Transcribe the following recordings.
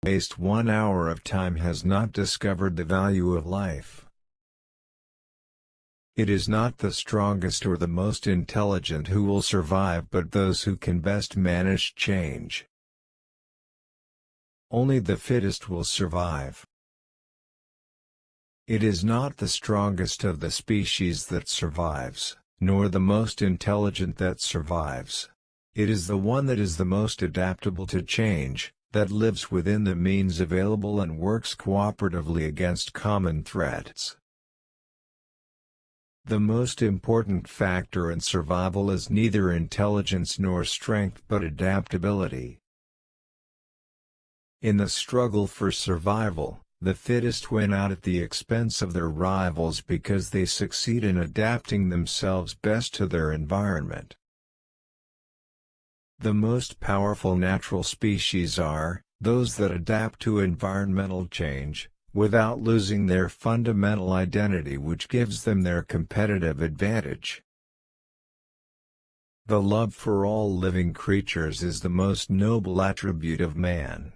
waste 1 hour of time has not discovered the value of life. It is not the strongest or the most intelligent who will survive, but those who can best manage change. Only the fittest will survive. It is not the strongest of the species that survives, nor the most intelligent that survives. It is the one that is the most adaptable to change, that lives within the means available and works cooperatively against common threats. The most important factor in survival is neither intelligence nor strength but adaptability. In the struggle for survival, the fittest win out at the expense of their rivals because they succeed in adapting themselves best to their environment. The most powerful natural species are those that adapt to environmental change, without losing their fundamental identity, which gives them their competitive advantage. The love for all living creatures is the most noble attribute of man.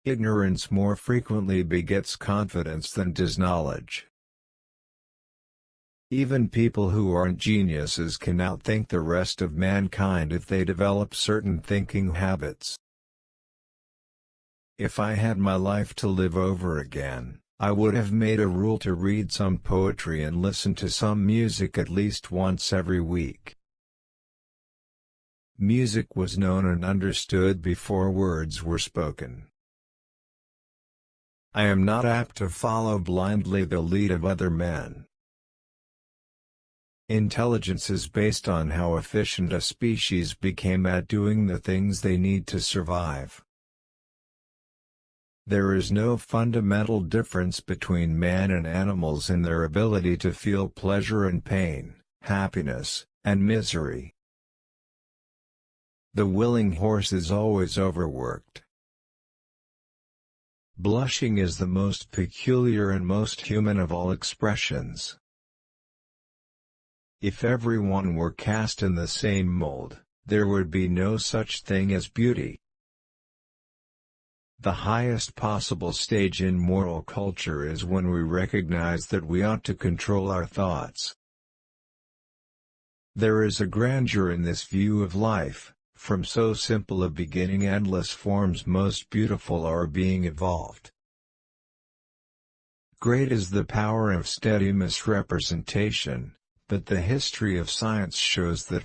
Ignorance more frequently begets confidence than does knowledge. Even people who aren't geniuses can outthink the rest of mankind if they develop certain thinking habits. If I had my life to live over again, I would have made a rule to read some poetry and listen to some music at least once every week. Music was known and understood before words were spoken. I am not apt to follow blindly the lead of other men. Intelligence is based on how efficient a species became at doing the things they need to survive. There is no fundamental difference between man and animals in their ability to feel pleasure and pain, happiness, and misery. The willing horse is always overworked. Blushing is the most peculiar and most human of all expressions. If everyone were cast in the same mold, there would be no such thing as beauty. The highest possible stage in moral culture is when we recognize that we ought to control our thoughts. There is a grandeur in this view of life. From so simple a beginning endless forms most beautiful are being evolved. Great is the power of steady misrepresentation, but the history of science shows that